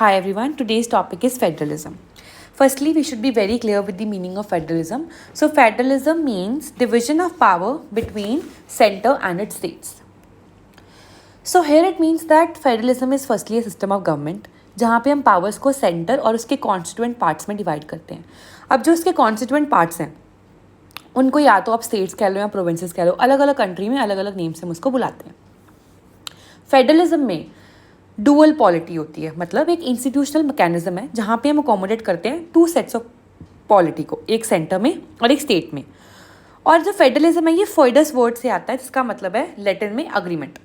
Hi everyone, today's topic is federalism. Firstly, we should be very clear with the meaning of federalism. So, federalism means division of power between center and its states. So, here it means that federalism is firstly a system of government जहाँ पे हम powers को centre और उसके constituent parts में divide करते हैं. अब जो उसके कॉन्स्टिट्यूएंट पार्ट्स हैं उनको या तो आप स्टेट्स कह लो या प्रोविंसेस कह लो, अलग अलग कंट्री में अलग अलग नेम से हम उसको बुलाते हैं. फेडरलिज्म में डुअल पॉलिटी होती है, मतलब एक इंस्टीट्यूशनल मैकेनिज्म है जहाँ पे हम अकोमोडेट करते हैं टू सेट्स ऑफ पॉलिटी को, एक सेंटर में और एक स्टेट में. और जो फेडरलिज्म है ये फोइडस वर्ड से आता है जिसका मतलब है लैटिन में agreement.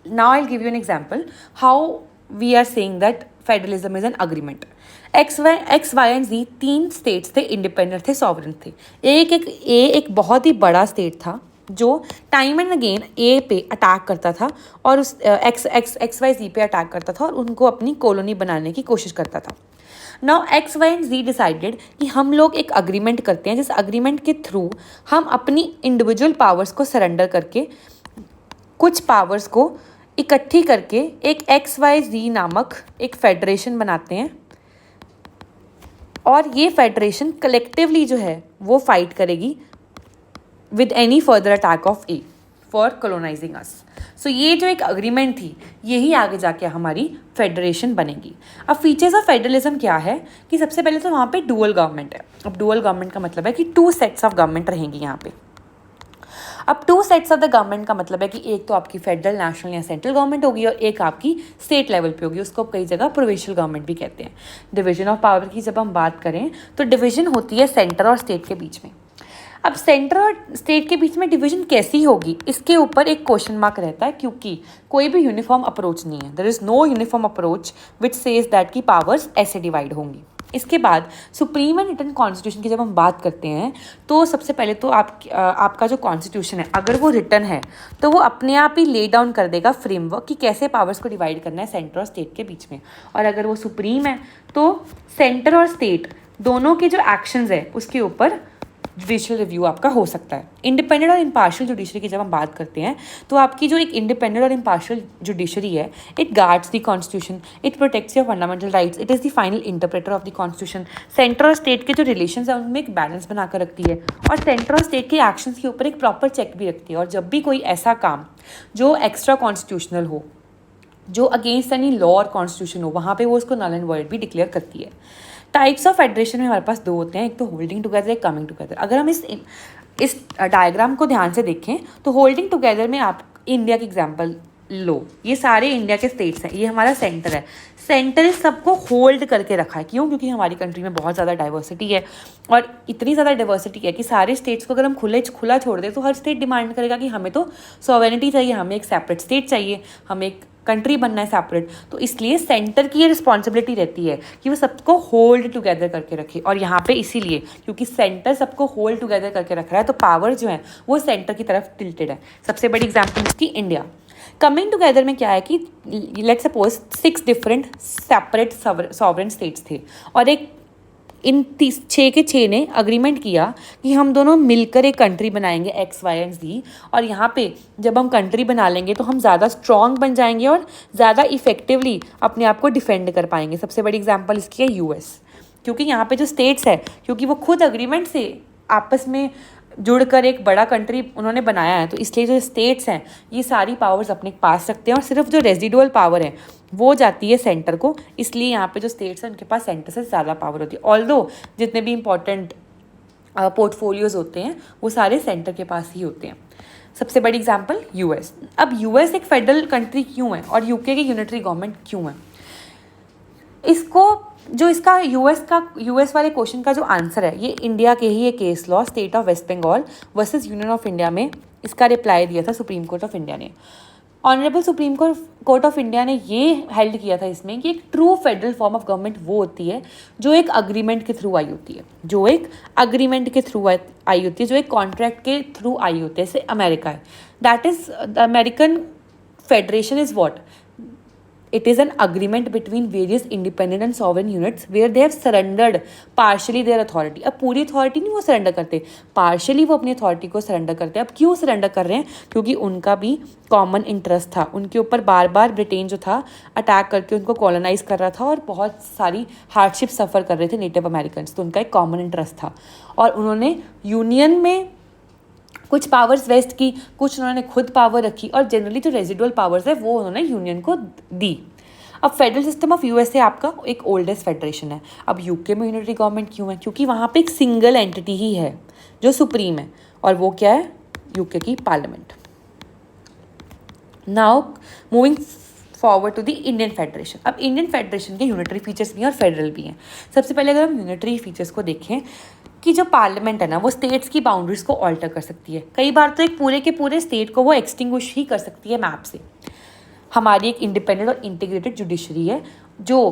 Now I will give you an example how we are saying that federalism is an agreement. X Y and Z तीन स्टेट्स थे, इंडिपेंडेंट थे, सॉवरेन थे. एक बहुत ही बड़ा स्टेट था जो टाइम एंड अगेन ए पे अटैक करता था और उस एक्स वाई जी पे अटैक करता था और उनको अपनी कॉलोनी बनाने की कोशिश करता था. Now X Y and G decided कि हम लोग एक अग्रीमेंट करते हैं जिस अग्रीमेंट के थ्रू हम अपनी इंडिविजुअल पावर्स को सरेंडर करके कुछ पावर्स को इकट्ठी करके एक एक्स वाई जी नामक एक फेडरेशन बनाते हैं और ये फेडरेशन कलेक्टिवली जो है वो फाइट करेगी with any further attack of a for colonising us. So ये जो एक अग्रीमेंट थी यही आगे जाके हमारी फेडरेशन बनेगी. अब फीचर्स ऑफ फेडरलिज्म क्या है कि सबसे पहले तो वहाँ पे डुअल गवर्नमेंट है. अब डुअल गवर्नमेंट का मतलब है कि टू सेट्स ऑफ गवर्नमेंट रहेंगी यहाँ पे. अब two sets of the government का मतलब है कि एक तो आपकी फेडरल, नेशनल या सेंट्रल गवर्नमेंट होगी और एक आपकी स्टेट लेवल पे होगी. उसको कई जगह प्रोविंशियल गवर्नमेंट भी कहते हैं. डिवीजन ऑफ पावर की जब हम बात करें तो डिवीजन होती है सेंटर और स्टेट के बीच में. अब सेंटर और स्टेट के बीच में डिवीजन कैसी होगी इसके ऊपर एक क्वेश्चन मार्क रहता है क्योंकि कोई भी यूनिफॉर्म अप्रोच नहीं है. There is no uniform approach which says that की पावर्स ऐसे डिवाइड होंगी. इसके बाद सुप्रीम एंड रिटन कॉन्स्टिट्यूशन की जब हम बात करते हैं तो सबसे पहले तो आपका जो कॉन्स्टिट्यूशन है अगर वो रिटन है तो वो अपने आप ही ले डाउन कर देगा फ्रेमवर्क कि कैसे पावर्स को डिवाइड करना है सेंटर और स्टेट के बीच में. और अगर वो सुप्रीम है तो सेंटर और स्टेट दोनों के जो एक्शंस है उसके ऊपर जुडिशियल रिव्यू आपका हो सकता है. इंडिपेंडेंट और इम्पार्शियल जुडिशरी की जब हम बात करते हैं तो आपकी जो एक इंडिपेंडेंट और इम्पार्शियल जुडिशरी है it guards the constitution, it protects your fundamental rights, it is the final interpreter of the constitution. Centre और स्टेट के जो रिलेशंस हैं उनमें एक बैलेंस बनाकर रखती है और सेंटर और स्टेट के एक्शंस के ऊपर एक प्रॉपर चेक भी रखती है. और जब भी कोई ऐसा काम जो एक्स्ट्रा कॉन्स्टिट्यूशनल हो, जो अगेंस्ट एनी लॉ और कॉन्स्टिट्यूशन हो, वहाँ पे वो उसको नल एंड वॉइड भी डिक्लेयर करती है. टाइप्स ऑफ फेडरेशन में हमारे पास दो होते हैं, एक तो होल्डिंग टुगेदर, एक कमिंग टुगेदर. अगर हम इस डायग्राम को ध्यान से देखें तो होल्डिंग टुगेदर में आप इंडिया की एग्जांपल लो. ये सारे इंडिया के स्टेट्स हैं, ये हमारा सेंटर है. सेंटर इस सबको होल्ड करके रखा है. क्यों? क्योंकि हमारी कंट्री में बहुत ज़्यादा डाइवर्सिटी है और इतनी ज़्यादा डाइवर्सिटी है कि सारे स्टेट्स को अगर हम खुला छोड़ दें तो हर स्टेट डिमांड करेगा कि हमें तो सॉवरेनिटी चाहिए, हमें एक सेपरेट स्टेट चाहिए, हमें एक कंट्री बनना है सेपरेट. तो इसलिए सेंटर की ये रिस्पॉन्सिबिलिटी रहती है कि वो सबको होल्ड टुगेदर करके रखे. और यहाँ पे इसीलिए क्योंकि सेंटर सबको होल्ड टुगेदर करके रख रहा है तो पावर जो है वो सेंटर की तरफ टिल्टेड है. सबसे बड़ी एग्जाम्पल इसकी इंडिया. कमिंग टुगेदर में क्या है कि let's suppose 6 different separate sovereign states थे और एक इन 6 के 6 ने अग्रीमेंट किया कि हम दोनों मिलकर एक कंट्री बनाएंगे एक्स वाई एंड जी. और यहाँ पे जब हम कंट्री बना लेंगे तो हम ज़्यादा स्ट्रॉन्ग बन जाएंगे और ज़्यादा इफेक्टिवली अपने आप को डिफेंड कर पाएंगे. सबसे बड़ी एग्जांपल इसकी है यूएस. क्योंकि यहाँ पे जो स्टेट्स है क्योंकि वो खुद अग्रीमेंट से आपस में जुड़कर एक बड़ा कंट्री उन्होंने बनाया है तो इसलिए जो स्टेट्स हैं ये सारी पावर्स अपने पास रखते हैं और सिर्फ जो रेजिडुअल पावर है वो जाती है सेंटर को. इसलिए यहाँ पे जो स्टेट्स हैं उनके पास सेंटर से ज़्यादा पावर होती है. ऑल्दो जितने भी इंपॉर्टेंट पोर्टफोलियोज होते हैं वो सारे सेंटर के पास ही होते हैं. सबसे बड़ी एग्जांपल यूएस. अब यूएस एक फेडरल कंट्री क्यों है और यूके की यूनिटरी गवर्नमेंट क्यों है? इसको जो इसका यूएस वाले क्वेश्चन का जो आंसर है ये इंडिया के ही एक case law state of waste Bengal versus union of India में इसका रिप्लाई दिया था सुप्रीम कोर्ट ऑफ इंडिया ने. Honourable supreme court of India ने ये हेल्ड किया था इसमें कि एक true federal form of government वो होती है जो एक अग्रीमेंट के थ्रू आई होती है, जो एक कॉन्ट्रैक्ट के थ्रू आई होती है. जैसे अमेरिका है, that is the American federation is what, it is an agreement between various independent and sovereign units where they have surrendered partially their authority. अब पूरी अथॉरिटी नहीं वो सरेंडर करते, पार्शली वो अपनी अथॉरिटी को सरेंडर करते हैं। अब क्यों सरेंडर कर रहे हैं? क्योंकि उनका भी कॉमन इंटरेस्ट था, उनके ऊपर बार बार ब्रिटेन जो था अटैक करके उनको कॉलोनाइज कर रहा था और बहुत सारी हार्डशिप सफ़र कर रहे थे नेटिव अमेरिकन, तो उनका एक कॉमन इंटरेस्ट था। और उन्होंने यूनियन में कुछ पावर्स वेस्ट की, कुछ उन्होंने खुद पावर रखी, और जनरली जो रेजिडुअल पावर्स है वो उन्होंने यूनियन को दी। अब फेडरल सिस्टम ऑफ यूएसए आपका एक ओल्डेस्ट फेडरेशन है। अब यूके में यूनिटरी गवर्नमेंट क्यों है? क्योंकि वहाँ पे एक सिंगल एंटिटी ही है जो सुप्रीम है, और वो क्या है? यूके की parliament. Now moving forward to the Indian federation. अब इंडियन फेडरेशन के यूनिटरी फीचर्स भी हैं और फेडरल भी हैं। सबसे पहले अगर हम यूनिटरी फीचर्स को देखें कि जो पार्लियामेंट है ना वो स्टेट्स की बाउंड्रीज को ऑल्टर कर सकती है। कई बार तो एक पूरे के पूरे स्टेट को वो एक्सटिंग्विश ही कर सकती है मैप से। हमारी एक इंडिपेंडेंट और इंटीग्रेटेड जुडिशरी है जो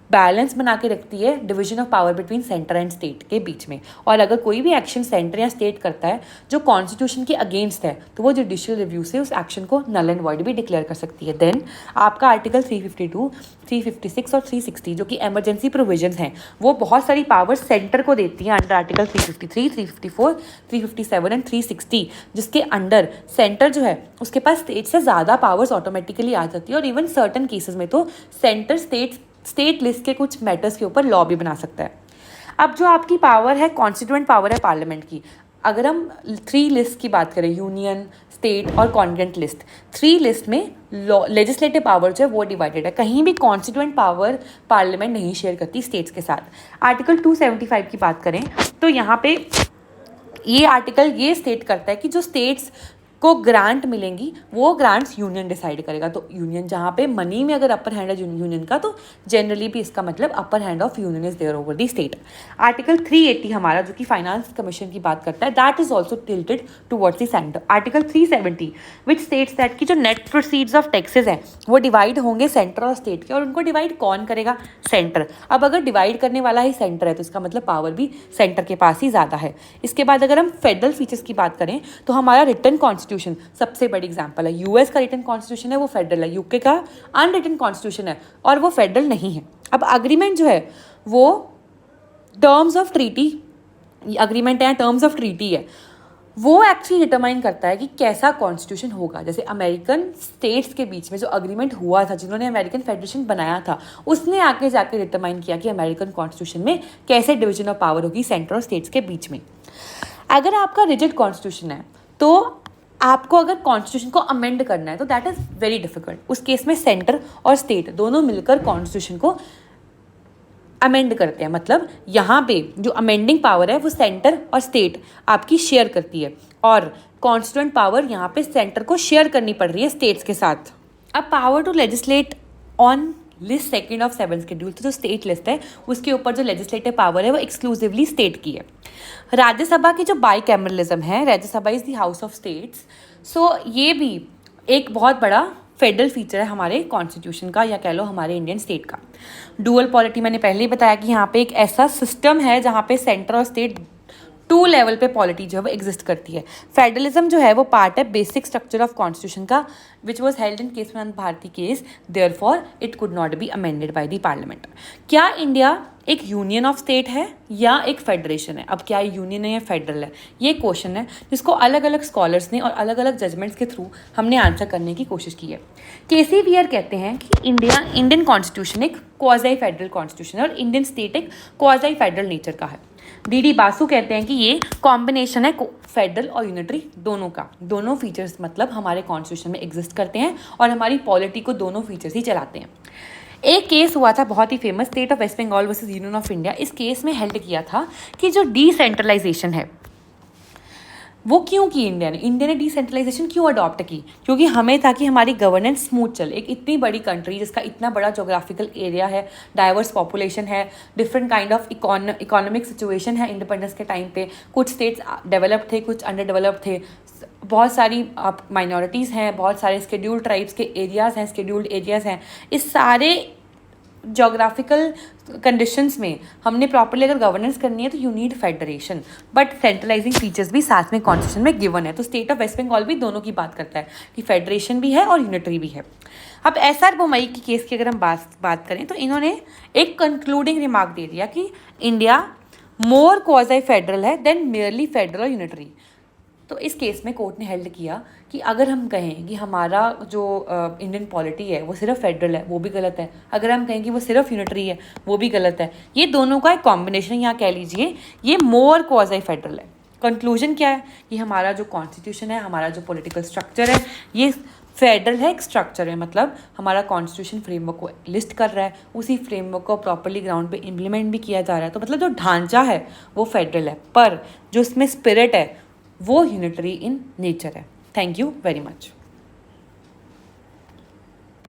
बैलेंस बना के रखती है division of power between centre and state के बीच में। और अगर कोई भी एक्शन सेंटर या स्टेट करता है जो कॉन्स्टिट्यूशन के अगेंस्ट है तो वो जुडिशियल रिव्यू से उस एक्शन को नल एंड वॉइड भी डिक्लेयर कर सकती है। देन आपका आर्टिकल 352, 356 और 360 जो कि एमरजेंसी प्रोविजंस हैं वो बहुत सारी पावर्स सेंटर को देती हैं अंडर आर्टिकल 353, 354, 357 एंड 360, जिसके अंडर सेंटर जो है उसके पास स्टेट से ज़्यादा पावर्स ऑटोमेटिकली आ जाती है। और इवन सर्टन केसेस में तो सेंटर स्टेट लिस्ट के कुछ मैटर्स के ऊपर लॉ भी बना सकता है। अब जो आपकी पावर है कॉन्स्टिट्यूएंट पावर है पार्लियामेंट की, अगर हम 3 लिस्ट की बात करें, यूनियन, स्टेट और कॉन्ग्रेंट लिस्ट, 3 लिस्ट में लेजिस्लेटिव पावर जो है वो डिवाइडेड है। कहीं भी कॉन्स्टिट्यूएंट पावर पार्लियामेंट नहीं शेयर करती स्टेट्स के साथ। आर्टिकल 275 की बात करें तो यहाँ पे ये आर्टिकल ये स्टेट करता है कि जो स्टेट्स को ग्रांट मिलेंगी वो ग्रांट्स यूनियन डिसाइड करेगा। तो यूनियन जहाँ पे मनी में अगर अपर हैंड है यूनियन का, तो जनरली भी इसका मतलब upper hand of union is there over the state. Article 380 हमारा जो कि फाइनेंस कमीशन की बात करता है, that is also tilted towards the centre. Article 370 which states that की जो नेट प्रोसीड्स ऑफ टैक्सेस हैं वो डिवाइड होंगे सेंटर और स्टेट के, और उनको डिवाइड कौन करेगा? सेंटर। अब अगर डिवाइड करने वाला ही सेंटर है तो इसका मतलब पावर भी सेंटर के पास ही ज़्यादा है। इसके बाद अगर हम फेडरल फीचर्स की बात करें तो हमारा रिटन कॉन्स्टिट्यूशन सबसे बड़ी एग्जांपल है। यूएस का रिटन कॉन्स्टिट्यूशन है वो फेडरल है, यूके का अनरिटन कॉन्स्टिट्यूशन है और वो फेडरल नहीं है। अब अग्रीमेंट जो है वो टर्म्स ऑफ ट्रीटी, अग्रीमेंट है टर्म्स ऑफ ट्रीटी है, वो एक्चुअली डिटरमाइन करता है कि कैसा कॉन्स्टिट्यूशन होगा। जैसे अमेरिकन स्टेट्स के बीच में जो अग्रीमेंट हुआ था, जिन्होंने अमेरिकन फेडरेशन बनाया था, उसने आके जाके डिटरमाइन किया कि अमेरिकन कॉन्स्टिट्यूशन में कैसे डिवीजन ऑफ पावर होगी सेंटर और स्टेट्स के बीच में। अगर आपका रिजिड कॉन्स्टिट्यूशन है तो आपको अगर कॉन्स्टिट्यूशन को अमेंड करना है तो दैट इज़ वेरी डिफिकल्ट। उस केस में सेंटर और स्टेट दोनों मिलकर कॉन्स्टिट्यूशन को अमेंड करते हैं। मतलब यहाँ पे जो अमेंडिंग पावर है वो सेंटर और स्टेट आपकी शेयर करती है, और कॉन्स्टिट्यूएंट पावर यहाँ पे सेंटर को शेयर करनी पड़ रही है स्टेट्स के साथ। अब power to legislate on list 2 of 7 schedule, तो जो स्टेट लिस्ट है उसके ऊपर जो लेजिस्लेटिव पावर है वो एक्सक्लूसिवली स्टेट की है। राज्यसभा की जो बाईकैमरलिज्म है, Rajya Sabha is the house of states, सो ये भी एक बहुत बड़ा फेडरल फीचर है हमारे कॉन्स्टिट्यूशन का, या कह लो हमारे इंडियन स्टेट का। डुअल पॉलिटी मैंने पहले ही बताया कि यहाँ पे एक ऐसा सिस्टम है जहाँ पे सेंटर और स्टेट 2 लेवल पे पॉलिटी जो है वो एग्जिस्ट करती है। फेडरलिज्म जो है वो पार्ट है बेसिक स्ट्रक्चर ऑफ कॉन्स्टिट्यूशन का, which was held in Kesavananda Bharati case, therefore it could not be amended by the parliament. क्या इंडिया एक यूनियन ऑफ स्टेट है या एक फेडरेशन है? अब क्या यूनियन है या फेडरल है, ये क्वेश्चन है जिसको अलग अलग स्कॉलर्स ने और अलग अलग जजमेंट्स के थ्रू हमने आंसर करने की कोशिश की है। केसी वियर कहते हैं कि इंडियन कॉन्स्टिट्यूशन एक क्वाज़ी फेडरल कॉन्स्टिट्यूशन है और इंडियन स्टेट एक क्वाज़ी फेडरल नेचर का है। डी बासु कहते हैं कि ये कॉम्बिनेशन है फेडरल और यूनिटरी दोनों का। दोनों फीचर्स मतलब हमारे कॉन्स्टिट्यूशन में एग्जिस्ट करते हैं और हमारी पॉलिटी को दोनों फीचर्स ही चलाते हैं। एक केस हुआ था बहुत ही famous, State of waste Bengal versus union of India. इस केस में हेल्ड किया था कि जो डिसेंट्रलाइजेशन है वो क्यों की इंडिया ने डिसेंट्रलाइजेशन क्यों अडॉप्ट की? क्योंकि हमें था कि हमारी गवर्नेंस स्मूथ चले। एक इतनी बड़ी कंट्री जिसका इतना बड़ा जोग्राफिकल एरिया है, डाइवर्स पॉपुलेशन है, different kind of economic situation है इंडिपेंडेंस के टाइम पे, कुछ स्टेट्स डेवलप्ड थे, कुछ अंडर डेवलप्ड थे, बहुत सारी माइनॉरिटीज़ हैं, बहुत सारे स्केड्यूल्ड ट्राइब्स के एरियाज़ हैं, स्केड्यूल्ड एरियाज़ हैं। इस सारे जोग्राफिकल कंडीशंस में हमने प्रॉपर्ली अगर गवर्नेंस करनी है तो you need federation, but centralising features भी साथ में कॉन्स्टिट्यूशन में गिवन है। तो स्टेट ऑफ वेस्ट बंगाल भी दोनों की बात करता है कि फेडरेशन भी है और यूनिटरी भी है। अब SR बोमई की केस की अगर हम बात करें तो इन्होंने एक कंक्लूडिंग रिमार्क दे दिया कि इंडिया मोर क्वाज़ी फेडरल है देन मेयरली फेडरल और यूनिटरी। तो इस केस में कोर्ट ने हेल्ड किया कि अगर हम कहें कि हमारा जो इंडियन पॉलिटी है वो सिर्फ फेडरल है, वो भी गलत है। अगर हम कहें कि वो सिर्फ यूनिटरी है, वो भी गलत है। ये दोनों का एक कॉम्बिनेशन, यहाँ कह लीजिए ये मोर क्वाज़ी फेडरल है। कंक्लूजन क्या है कि हमारा जो कॉन्स्टिट्यूशन है, हमारा जो पॉलिटिकल स्ट्रक्चर है, ये फेडरल है, एक स्ट्रक्चर है। मतलब हमारा कॉन्स्टिट्यूशन फ्रेमवर्क को लिस्ट कर रहा है, उसी फ्रेमवर्क को प्रॉपरली ग्राउंड पे इम्प्लीमेंट भी किया जा रहा है। तो मतलब जो ढांचा है वो फेडरल है, पर जो उसमें स्पिरिट है वो यूनिटरी इन नेचर है। Thank you very much.